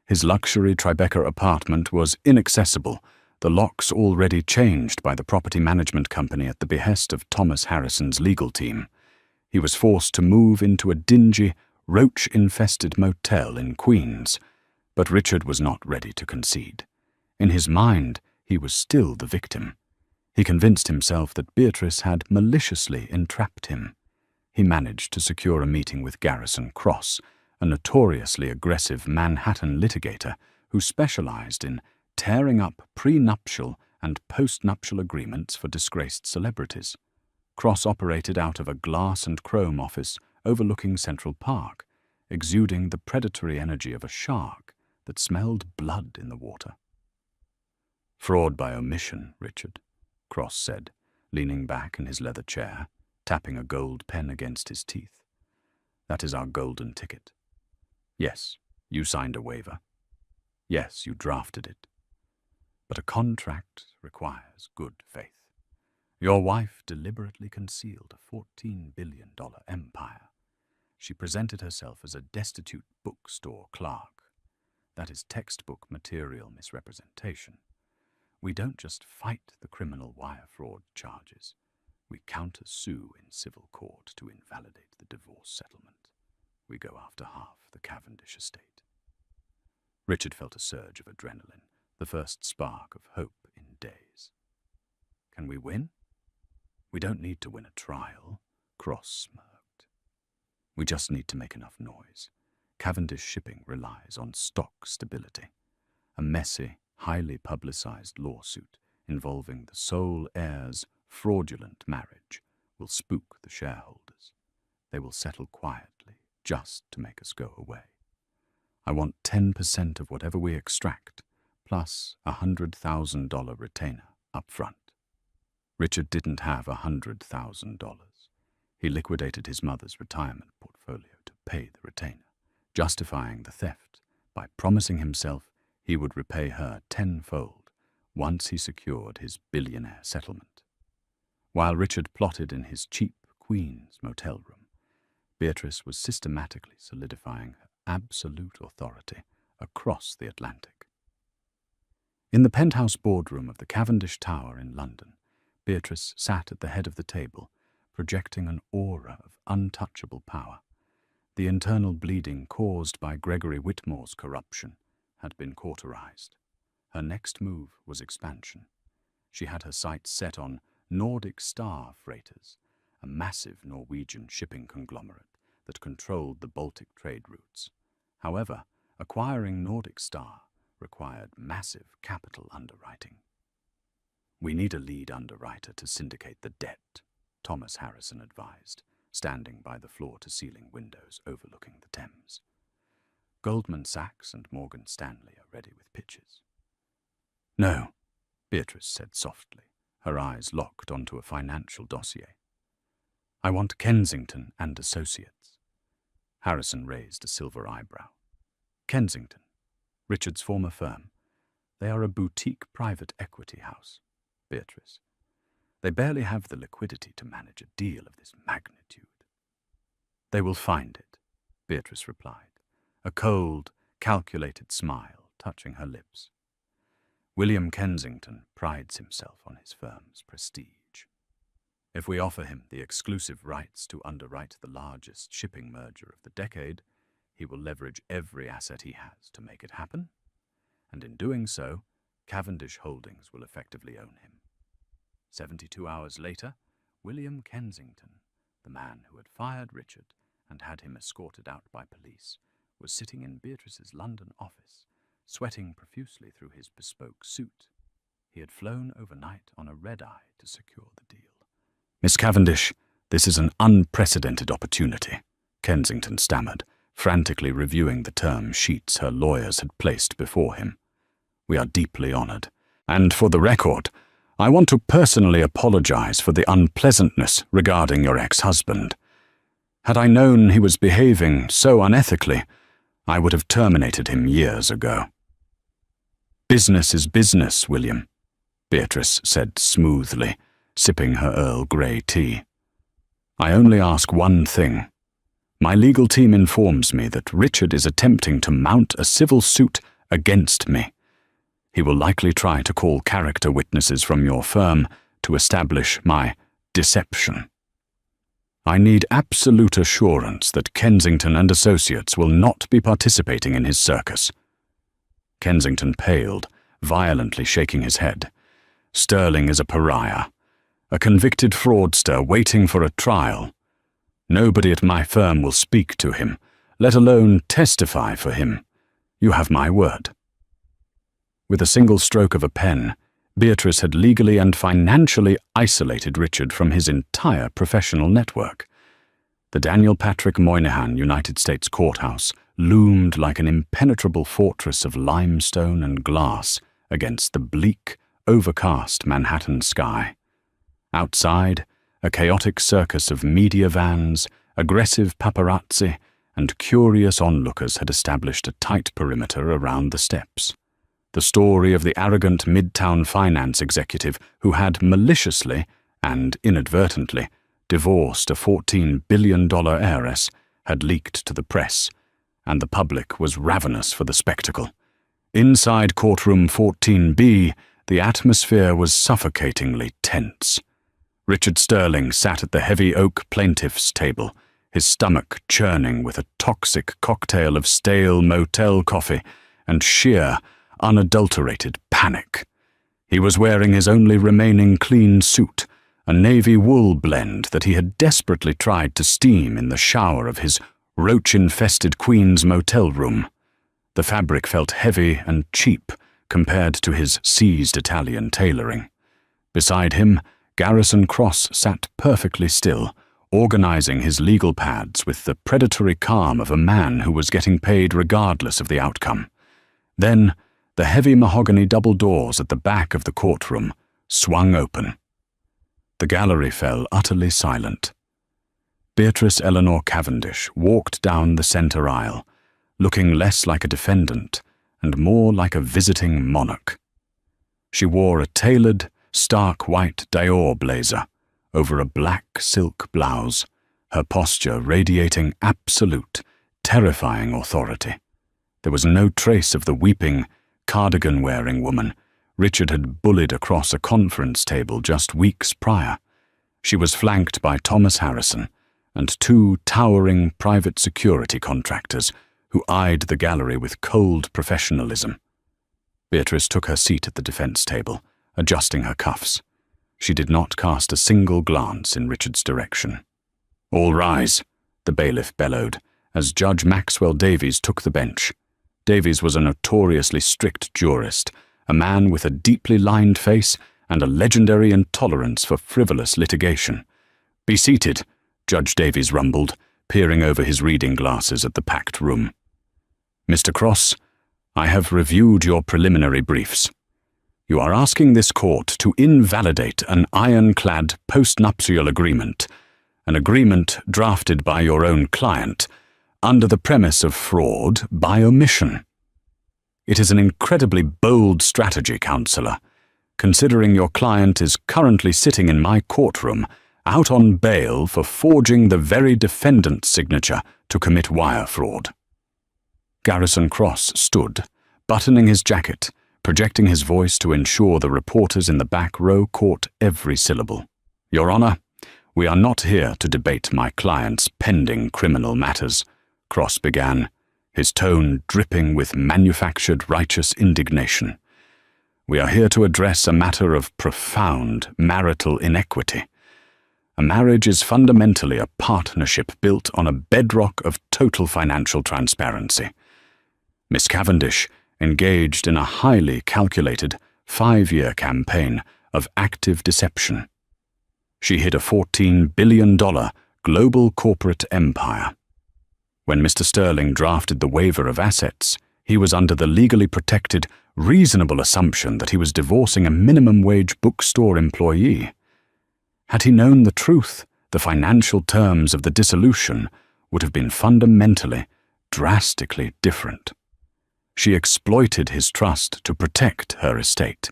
His luxury Tribeca apartment was inaccessible, the locks already changed by the property management company at the behest of Thomas Harrison's legal team. He was forced to move into a dingy, roach-infested motel in Queens, but Richard was not ready to concede. In his mind, he was still the victim. He convinced himself that Beatrice had maliciously entrapped him. He managed to secure a meeting with Garrison Cross, a notoriously aggressive Manhattan litigator who specialized in tearing up prenuptial and postnuptial agreements for disgraced celebrities. Cross operated out of a glass and chrome office overlooking Central Park, exuding the predatory energy of a shark that smelled blood in the water. "Fraud by omission, Richard," Cross said, leaning back in his leather chair, tapping a gold pen against his teeth. "That is our golden ticket. Yes, you signed a waiver. Yes, you drafted it. But a contract requires good faith. Your wife deliberately concealed a $14 billion empire. She presented herself as a destitute bookstore clerk. That is textbook material misrepresentation. We don't just fight the criminal wire fraud charges. We counter-sue in civil court to invalidate the divorce settlement. We go after half the Cavendish estate." Richard felt a surge of adrenaline, the first spark of hope in days. "Can we win?" "We don't need to win a trial," Cross smirked. "We just need to make enough noise. Cavendish Shipping relies on stock stability. A messy, highly publicized lawsuit involving the sole heir's fraudulent marriage will spook the shareholders. They will settle quietly just to make us go away. I want 10% of whatever we extract, plus a $100,000 retainer up front." Richard didn't have $100,000. He liquidated his mother's retirement portfolio to pay the retainer, justifying the theft by promising himself he would repay her tenfold once he secured his billionaire settlement. While Richard plotted in his cheap Queens motel room, Beatrice was systematically solidifying her absolute authority across the Atlantic. In the penthouse boardroom of the Cavendish Tower in London, Beatrice sat at the head of the table, projecting an aura of untouchable power. The internal bleeding caused by Gregory Whitmore's corruption had been cauterized. Her next move was expansion. She had her sights set on Nordic Star Freighters, a massive Norwegian shipping conglomerate that controlled the Baltic trade routes. However, acquiring Nordic Star required massive capital underwriting. "We need a lead underwriter to syndicate the debt," Thomas Harrison advised, standing by the floor-to-ceiling windows overlooking the Thames. "Goldman Sachs and Morgan Stanley are ready with pitches." "No," Beatrice said softly, her eyes locked onto a financial dossier. "I want Kensington and Associates." Harrison raised a silver eyebrow. "Kensington, Richard's former firm. They are a boutique private equity house, Beatrice. They barely have the liquidity to manage a deal of this magnitude. They will find it, Beatrice replied, a cold, calculated smile touching her lips. William Kensington prides himself on his firm's prestige. If we offer him the exclusive rights to underwrite the largest shipping merger of the decade, he will leverage every asset he has to make it happen, and in doing so, Cavendish Holdings will effectively own him. 72 hours later, William Kensington, the man who had fired Richard and had him escorted out by police, was sitting in Beatrice's London office, sweating profusely through his bespoke suit. He had flown overnight on a red-eye to secure the deal. "Miss Cavendish, this is an unprecedented opportunity," Kensington stammered, frantically reviewing the term sheets her lawyers had placed before him. "We are deeply honored. And for the record, I want to personally apologize for the unpleasantness regarding your ex-husband. Had I known he was behaving so unethically, I would have terminated him years ago." "Business is business, William," Beatrice said smoothly, sipping her Earl Grey tea. "I only ask one thing. My legal team informs me that Richard is attempting to mount a civil suit against me. He will likely try to call character witnesses from your firm to establish my deception. I need absolute assurance that Kensington and Associates will not be participating in his circus." Kensington paled, violently shaking his head. "Sterling is a pariah, a convicted fraudster waiting for a trial. Nobody at my firm will speak to him, let alone testify for him. You have my word." With a single stroke of a pen, Beatrice had legally and financially isolated Richard from his entire professional network. The Daniel Patrick Moynihan United States Courthouse loomed like an impenetrable fortress of limestone and glass against the bleak, overcast Manhattan sky. Outside, a chaotic circus of media vans, aggressive paparazzi, and curious onlookers had established a tight perimeter around the steps. The story of the arrogant Midtown finance executive who had maliciously and inadvertently divorced a $14 billion heiress had leaked to the press, and the public was ravenous for the spectacle. Inside courtroom 14B, the atmosphere was suffocatingly tense. Richard Sterling sat at the heavy oak plaintiff's table, his stomach churning with a toxic cocktail of stale motel coffee and sheer, unadulterated panic. He was wearing his only remaining clean suit, a navy wool blend that he had desperately tried to steam in the shower of his roach-infested Queen's motel room. The fabric felt heavy and cheap compared to his seized Italian tailoring. Beside him, Garrison Cross sat perfectly still, organizing his legal pads with the predatory calm of a man who was getting paid regardless of the outcome. Then, the heavy mahogany double doors at the back of the courtroom swung open. The gallery fell utterly silent. Beatrice Eleanor Cavendish walked down the center aisle, looking less like a defendant and more like a visiting monarch. She wore a tailored, stark white Dior blazer over a black silk blouse, her posture radiating absolute, terrifying authority. There was no trace of the weeping, cardigan-wearing woman Richard had bullied across a conference table just weeks prior. She was flanked by Thomas Harrison and two towering private security contractors who eyed the gallery with cold professionalism. Beatrice took her seat at the defense table, adjusting her cuffs. She did not cast a single glance in Richard's direction. "All rise," the bailiff bellowed, as Judge Maxwell Davies took the bench. Davies was a notoriously strict jurist, a man with a deeply lined face and a legendary intolerance for frivolous litigation. "Be seated," Judge Davies rumbled, peering over his reading glasses at the packed room. "Mr. Cross, I have reviewed your preliminary briefs. You are asking this court to invalidate an ironclad postnuptial agreement, an agreement drafted by your own client, under the premise of fraud by omission." It is an incredibly bold strategy, counselor, considering your client is currently sitting in my courtroom, out on bail for forging the very defendant's signature to commit wire fraud. Garrison Cross stood, buttoning his jacket, projecting his voice to ensure the reporters in the back row caught every syllable. Your Honor, we are not here to debate my client's pending criminal matters, Cross began, his tone dripping with manufactured righteous indignation. We are here to address a matter of profound marital inequity. A marriage is fundamentally a partnership built on a bedrock of total financial transparency. Miss Cavendish engaged in a highly calculated 5-year campaign of active deception. She hid a $14 billion global corporate empire. When Mr. Sterling drafted the waiver of assets, he was under the legally protected, reasonable assumption that he was divorcing a minimum-wage bookstore employee. Had he known the truth, the financial terms of the dissolution would have been fundamentally, drastically different. She exploited his trust to protect her estate.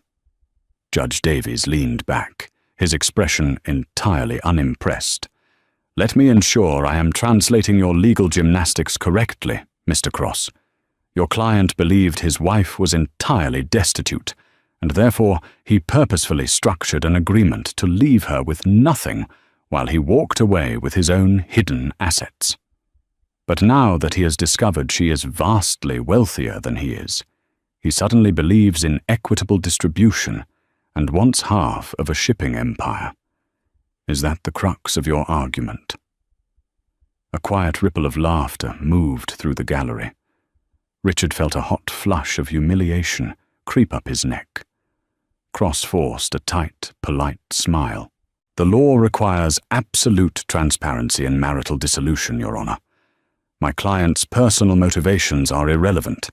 Judge Davies leaned back, his expression entirely unimpressed. Let me ensure I am translating your legal gymnastics correctly, Mr. Cross. Your client believed his wife was entirely destitute, and therefore he purposefully structured an agreement to leave her with nothing while he walked away with his own hidden assets. But now that he has discovered she is vastly wealthier than he is, he suddenly believes in equitable distribution and wants half of a shipping empire. Is that the crux of your argument? A quiet ripple of laughter moved through the gallery. Richard felt a hot flush of humiliation creep up his neck. Cross forced a tight, polite smile. The law requires absolute transparency in marital dissolution, Your Honor. My client's personal motivations are irrelevant.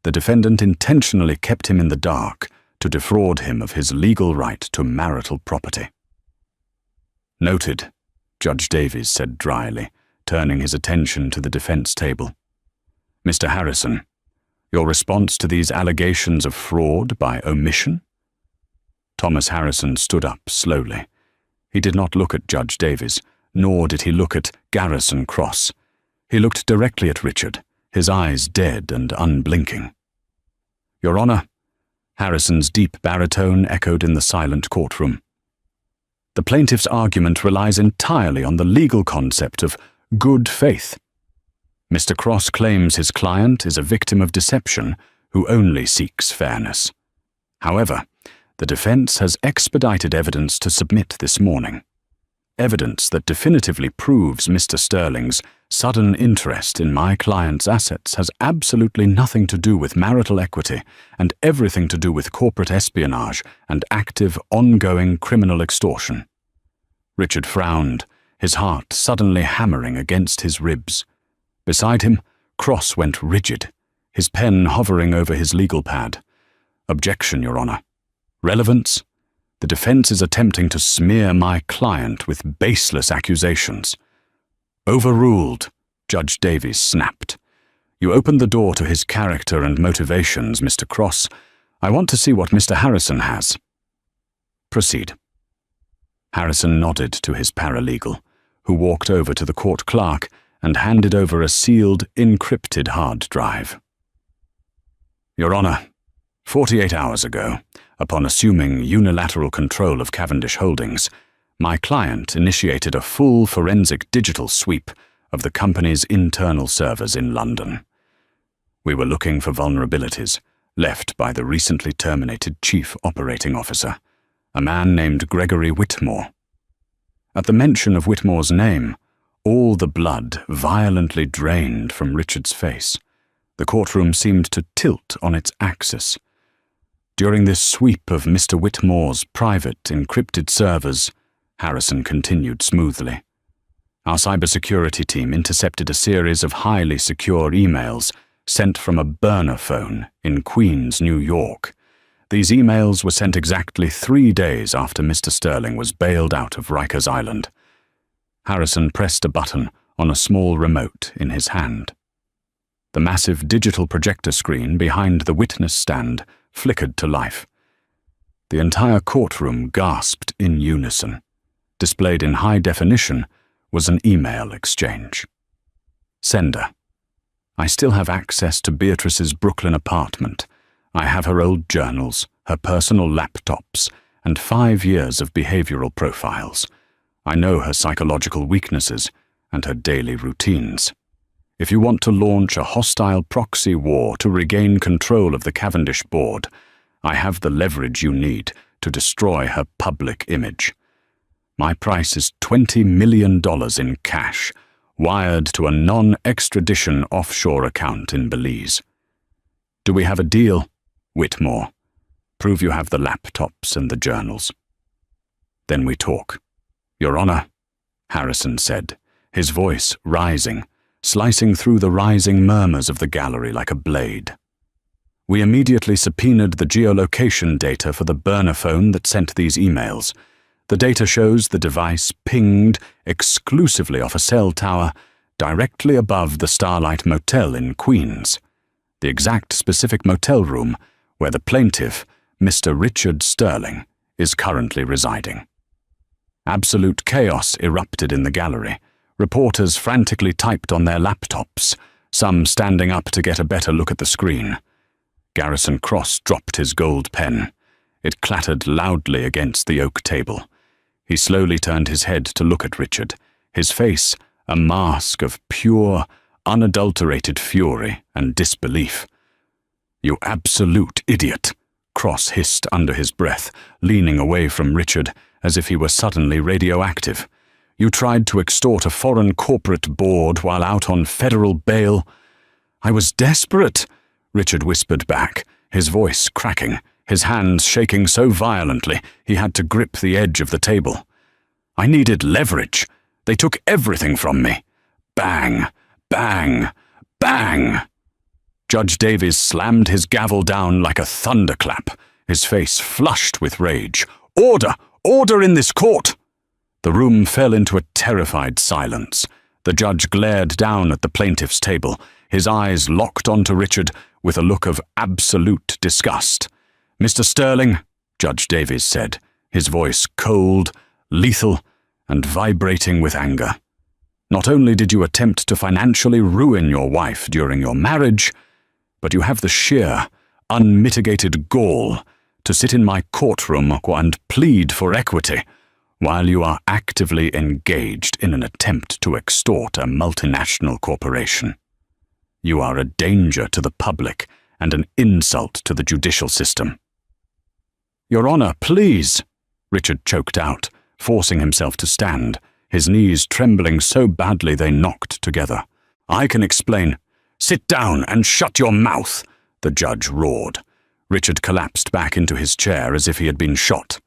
The defendant intentionally kept him in the dark to defraud him of his legal right to marital property. Noted, Judge Davies said dryly, turning his attention to the defense table. Mr. Harrison, your response to these allegations of fraud by omission? Thomas Harrison stood up slowly. He did not look at Judge Davies, nor did he look at Garrison Cross. He looked directly at Richard, his eyes dead and unblinking. Your Honor, Harrison's deep baritone echoed in the silent courtroom. The plaintiff's argument relies entirely on the legal concept of good faith. Mr. Cross claims his client is a victim of deception who only seeks fairness. However, the defense has expedited evidence to submit this morning. Evidence that definitively proves Mr. Sterling's sudden interest in my client's assets has absolutely nothing to do with marital equity and everything to do with corporate espionage and active, ongoing criminal extortion. Richard frowned, his heart suddenly hammering against his ribs. Beside him, Cross went rigid, his pen hovering over his legal pad. Objection, Your Honor. Relevance? The defense is attempting to smear my client with baseless accusations. Overruled, Judge Davies snapped. You opened the door to his character and motivations, Mr. Cross. I want to see what Mr. Harrison has. Proceed. Harrison nodded to his paralegal, who walked over to the court clerk and handed over a sealed, encrypted hard drive. Your Honor, 48 hours ago, upon assuming unilateral control of Cavendish Holdings, my client initiated a full forensic digital sweep of the company's internal servers in London. We were looking for vulnerabilities left by the recently terminated chief operating officer, a man named Gregory Whitmore. At the mention of Whitmore's name, all the blood violently drained from Richard's face. The courtroom seemed to tilt on its axis. During this sweep of Mr. Whitmore's private encrypted servers, Harrison continued smoothly. Our cybersecurity team intercepted a series of highly secure emails sent from a burner phone in Queens, New York. These emails were sent exactly 3 days after Mr. Sterling was bailed out of Rikers Island. Harrison pressed a button on a small remote in his hand. The massive digital projector screen behind the witness stand flickered to life. The entire courtroom gasped in unison. Displayed in high definition was an email exchange. Sender: I still have access to Beatrice's Brooklyn apartment. I have her old journals, her personal laptops, and 5 years of behavioral profiles. I know her psychological weaknesses and her daily routines. If you want to launch a hostile proxy war to regain control of the Cavendish board, I have the leverage you need to destroy her public image. My price is $20 million in cash, wired to a non-extradition offshore account in Belize. Do we have a deal, Whitmore? Prove you have the laptops and the journals. Then we talk. Your Honor, Harrison said, his voice rising, slicing through the rising murmurs of the gallery like a blade. We immediately subpoenaed the geolocation data for the burner phone that sent these emails. The data shows the device pinged exclusively off a cell tower directly above the Starlight Motel in Queens, the exact specific motel room where the plaintiff, Mr. Richard Sterling, is currently residing. Absolute chaos erupted in the gallery. Reporters frantically typed on their laptops, some standing up to get a better look at the screen. Garrison Cross dropped his gold pen. It clattered loudly against the oak table. He slowly turned his head to look at Richard, his face a mask of pure, unadulterated fury and disbelief. "You absolute idiot," Cross hissed under his breath, leaning away from Richard as if he were suddenly radioactive. "You tried to extort a foreign corporate board while out on federal bail." "I was desperate," Richard whispered back, his voice cracking, his hands shaking so violently he had to grip the edge of the table. "I needed leverage. They took everything from me." Bang! Bang! Bang! Judge Davies slammed his gavel down like a thunderclap, his face flushed with rage. "Order! Order in this court!" The room fell into a terrified silence. The judge glared down at the plaintiff's table, his eyes locked onto Richard with a look of absolute disgust. "Mr. Sterling," Judge Davies said, his voice cold, lethal, and vibrating with anger. "Not only did you attempt to financially ruin your wife during your marriage, but you have the sheer, unmitigated gall to sit in my courtroom and plead for equity, while you are actively engaged in an attempt to extort a multinational corporation. You are a danger to the public and an insult to the judicial system." "Your Honor, please," Richard choked out, forcing himself to stand, his knees trembling so badly they knocked together. "I can explain." "Sit down and shut your mouth," the judge roared. Richard collapsed back into his chair as if he had been shot.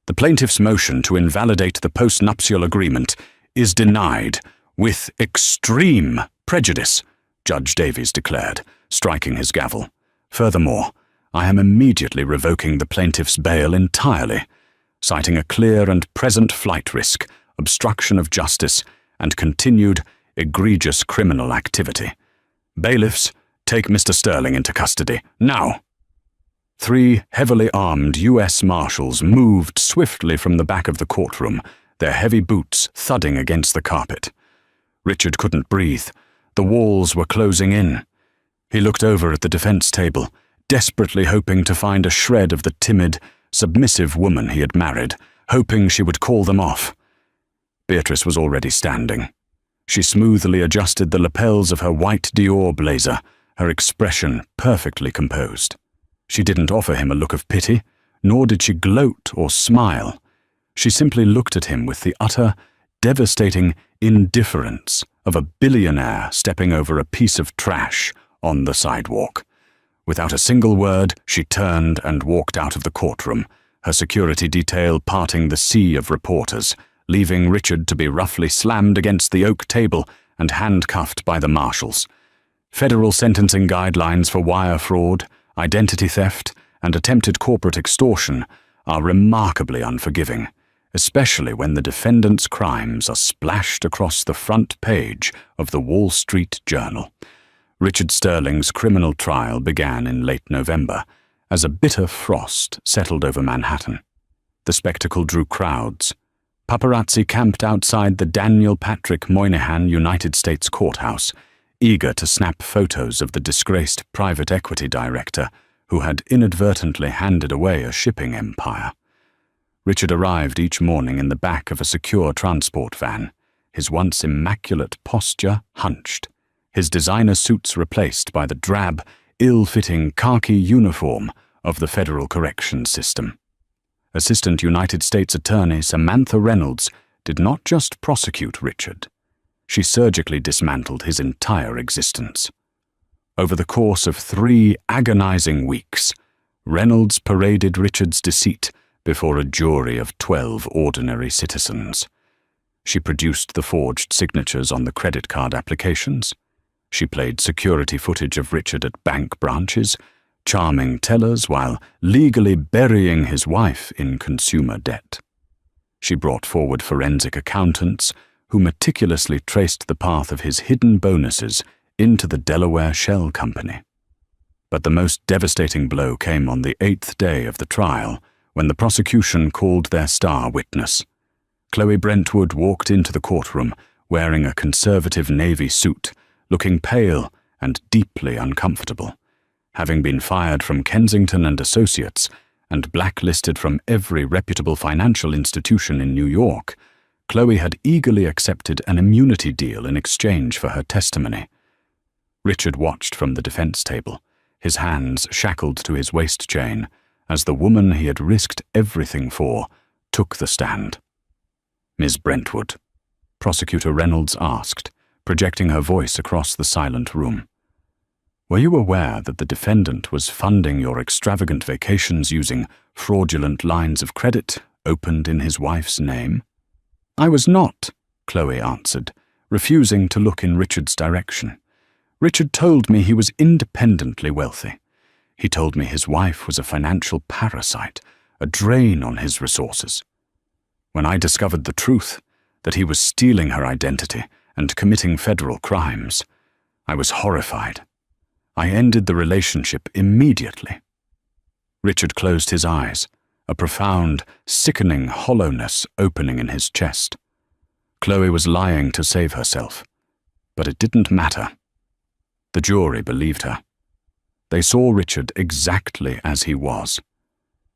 "The plaintiff's motion to invalidate the postnuptial agreement is denied with extreme prejudice," Judge Davies declared, striking his gavel. "Furthermore, I am immediately revoking the plaintiff's bail entirely, citing a clear and present flight risk, obstruction of justice, and continued egregious criminal activity. Bailiffs, take Mr. Sterling into custody, now." 3 heavily armed U.S. Marshals moved swiftly from the back of the courtroom, their heavy boots thudding against the carpet. Richard couldn't breathe. The walls were closing in. He looked over at the defense table, desperately hoping to find a shred of the timid, submissive woman he had married, hoping she would call them off. Beatrice was already standing. She smoothly adjusted the lapels of her white Dior blazer, her expression perfectly composed. She didn't offer him a look of pity, nor did she gloat or smile. She simply looked at him with the utter, devastating indifference of a billionaire stepping over a piece of trash on the sidewalk. Without a single word, she turned and walked out of the courtroom, her security detail parting the sea of reporters, leaving Richard to be roughly slammed against the oak table and handcuffed by the marshals. Federal sentencing guidelines for wire fraud, identity theft, and attempted corporate extortion are remarkably unforgiving, especially when the defendant's crimes are splashed across the front page of the Wall Street Journal. Richard Sterling's criminal trial began in late November, as a bitter frost settled over Manhattan. The spectacle drew crowds. Paparazzi camped outside the Daniel Patrick Moynihan United States Courthouse, eager to snap photos of the disgraced private equity director who had inadvertently handed away a shipping empire. Richard arrived each morning in the back of a secure transport van, his once immaculate posture hunched, his designer suits replaced by the drab, ill-fitting khaki uniform of the Federal Corrections System. Assistant United States Attorney Samantha Reynolds did not just prosecute Richard. She surgically dismantled his entire existence. Over the course of 3 agonizing weeks, Reynolds paraded Richard's deceit before a jury of 12 ordinary citizens. She produced the forged signatures on the credit card applications. She played security footage of Richard at bank branches, charming tellers while legally burying his wife in consumer debt. She brought forward forensic accountants who meticulously traced the path of his hidden bonuses into the Delaware Shell Company. But the most devastating blow came on the 8th day of the trial, when the prosecution called their star witness. Chloe Brentwood walked into the courtroom wearing a conservative navy suit, looking pale and deeply uncomfortable. Having been fired from Kensington and Associates and blacklisted from every reputable financial institution in New York, Chloe had eagerly accepted an immunity deal in exchange for her testimony. Richard watched from the defense table, his hands shackled to his waist chain, as the woman he had risked everything for took the stand. "Ms. Brentwood," Prosecutor Reynolds asked, projecting her voice across the silent room, "were you aware that the defendant was funding your extravagant vacations using fraudulent lines of credit opened in his wife's name?" "I was not," Chloe answered, refusing to look in Richard's direction. "Richard told me he was independently wealthy. He told me his wife was a financial parasite, a drain on his resources. When I discovered the truth, that he was stealing her identity and committing federal crimes, I was horrified. I ended the relationship immediately." Richard closed his eyes, a profound, sickening hollowness opening in his chest. Chloe was lying to save herself, but it didn't matter. The jury believed her. They saw Richard exactly as he was,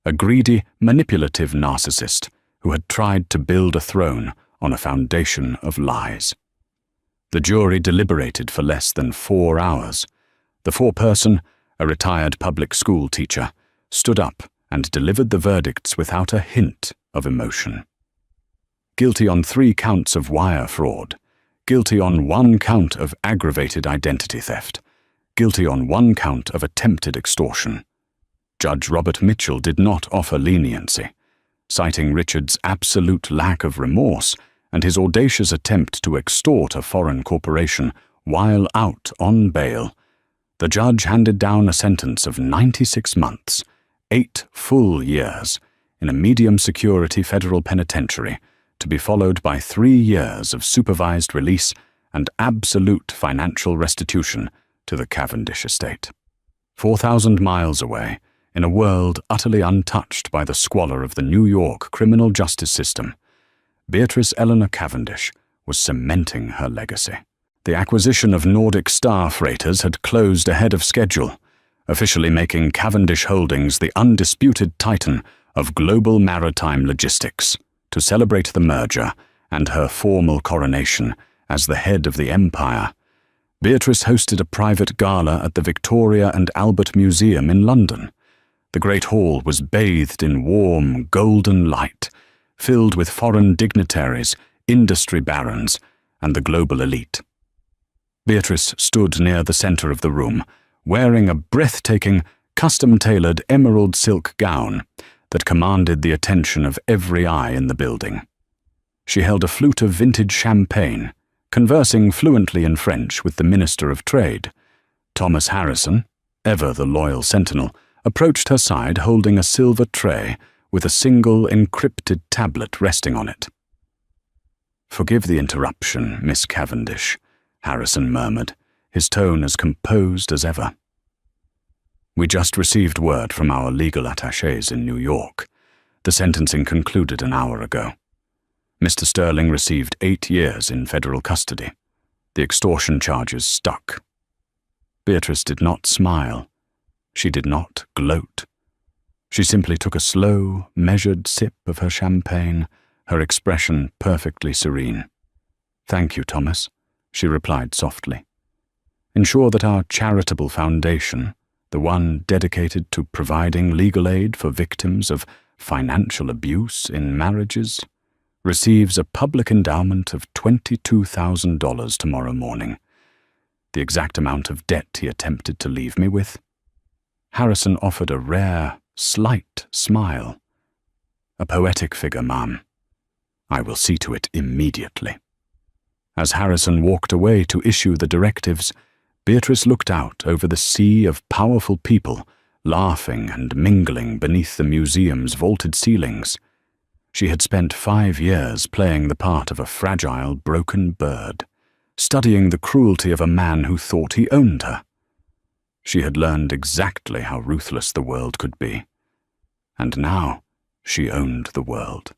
a greedy, manipulative narcissist who had tried to build a throne on a foundation of lies. The jury deliberated for less than 4 hours. The foreperson, a retired public school teacher, stood up and delivered the verdicts without a hint of emotion. Guilty on 3 counts of wire fraud, guilty on 1 count of aggravated identity theft, guilty on 1 count of attempted extortion. Judge Robert Mitchell did not offer leniency, citing Richard's absolute lack of remorse and his audacious attempt to extort a foreign corporation while out on bail. The judge handed down a sentence of 96 months, 8 full years, in a medium-security federal penitentiary, to be followed by 3 years of supervised release and absolute financial restitution to the Cavendish estate. 4,000 miles away, in a world utterly untouched by the squalor of the New York criminal justice system, Beatrice Eleanor Cavendish was cementing her legacy. The acquisition of Nordic Star freighters had closed ahead of schedule, officially making Cavendish Holdings the undisputed titan of global maritime logistics. To celebrate the merger and her formal coronation as the head of the empire, Beatrice hosted a private gala at the Victoria and Albert Museum in London. The Great Hall was bathed in warm, golden light, filled with foreign dignitaries, industry barons, and the global elite. Beatrice stood near the center of the room, wearing a breathtaking, custom-tailored emerald silk gown that commanded the attention of every eye in the building. She held a flute of vintage champagne, conversing fluently in French with the Minister of Trade. Thomas Harrison, ever the loyal sentinel, approached her side holding a silver tray with a single encrypted tablet resting on it. "Forgive the interruption, Miss Cavendish," Harrison murmured, his tone as composed as ever. "We just received word from our legal attachés in New York. The sentencing concluded an hour ago. Mr. Sterling received 8 years in federal custody. The extortion charges stuck." Beatrice did not smile. She did not gloat. She simply took a slow, measured sip of her champagne, her expression perfectly serene. "Thank you, Thomas," she replied softly. "Ensure that our charitable foundation, the one dedicated to providing legal aid for victims of financial abuse in marriages, receives a public endowment of $22,000 tomorrow morning, the exact amount of debt he attempted to leave me with." Harrison offered a rare, slight smile. "A poetic figure, ma'am. I will see to it immediately." As Harrison walked away to issue the directives, Beatrice looked out over the sea of powerful people, laughing and mingling beneath the museum's vaulted ceilings. She had spent 5 years playing the part of a fragile, broken bird, studying the cruelty of a man who thought he owned her. She had learned exactly how ruthless the world could be. And now she owned the world.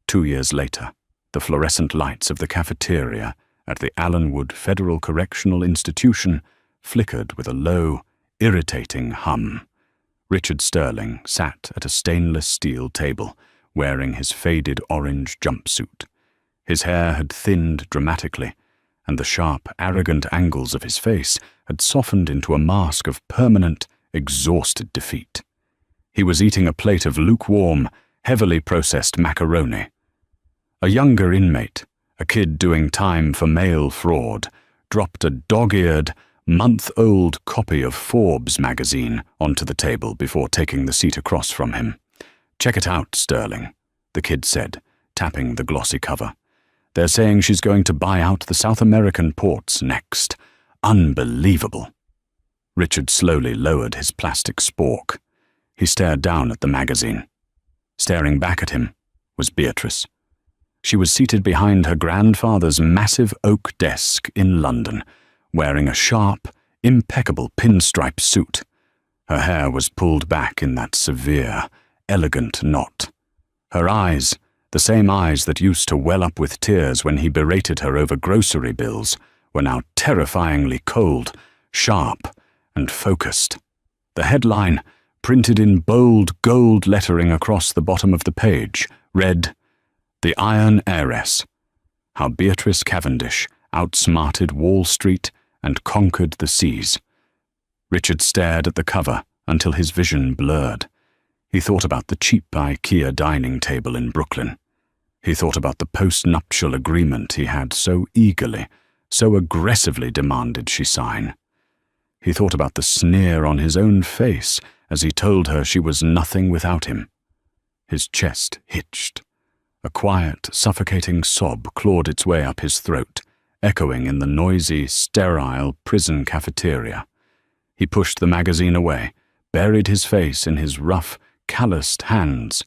2 years later, the fluorescent lights of the cafeteria at the Allenwood Federal Correctional Institution flickered with a low, irritating hum. Richard Sterling sat at a stainless steel table, wearing his faded orange jumpsuit. His hair had thinned dramatically, and the sharp, arrogant angles of his face had softened into a mask of permanent, exhausted defeat. He was eating a plate of lukewarm, heavily processed macaroni. A younger inmate, a kid doing time for mail fraud, dropped a dog-eared, month-old copy of Forbes magazine onto the table before taking the seat across from him. "Check it out, Sterling," the kid said, tapping the glossy cover. "They're saying she's going to buy out the South American ports next. Unbelievable." Richard slowly lowered his plastic spork. He stared down at the magazine. Staring back at him was Beatrice. She was seated behind her grandfather's massive oak desk in London, wearing a sharp, impeccable pinstripe suit. Her hair was pulled back in that severe, elegant knot. Her eyes, the same eyes that used to well up with tears when he berated her over grocery bills, were now terrifyingly cold, sharp, and focused. The headline, printed in bold gold lettering across the bottom of the page, read, "The Iron Heiress: How Beatrice Cavendish Outsmarted Wall Street and Conquered the Seas." Richard stared at the cover until his vision blurred. He thought about the cheap IKEA dining table in Brooklyn. He thought about the post-nuptial agreement he had so eagerly, so aggressively demanded she sign. He thought about the sneer on his own face as he told her she was nothing without him. His chest hitched. A quiet, suffocating sob clawed its way up his throat, echoing in the noisy, sterile prison cafeteria. He pushed the magazine away, buried his face in his rough, calloused hands,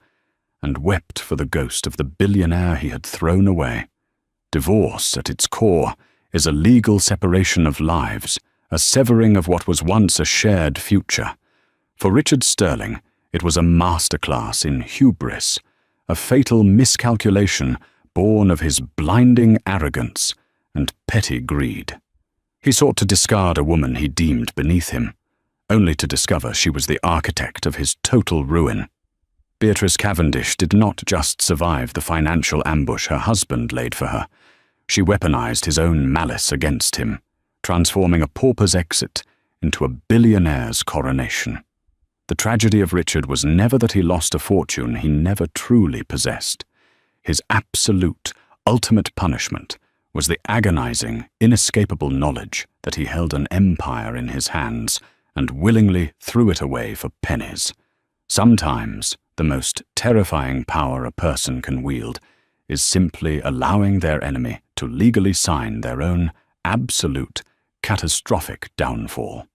and wept for the ghost of the billionaire he had thrown away. Divorce, at its core, is a legal separation of lives, a severing of what was once a shared future. For Richard Sterling, it was a masterclass in hubris, a fatal miscalculation born of his blinding arrogance and petty greed. He sought to discard a woman he deemed beneath him, only to discover she was the architect of his total ruin. Beatrice Cavendish did not just survive the financial ambush her husband laid for her. She weaponized his own malice against him, transforming a pauper's exit into a billionaire's coronation. The tragedy of Richard was never that he lost a fortune he never truly possessed. His absolute, ultimate punishment was the agonizing, inescapable knowledge that he held an empire in his hands and willingly threw it away for pennies. Sometimes, the most terrifying power a person can wield is simply allowing their enemy to legally sign their own absolute, catastrophic downfall.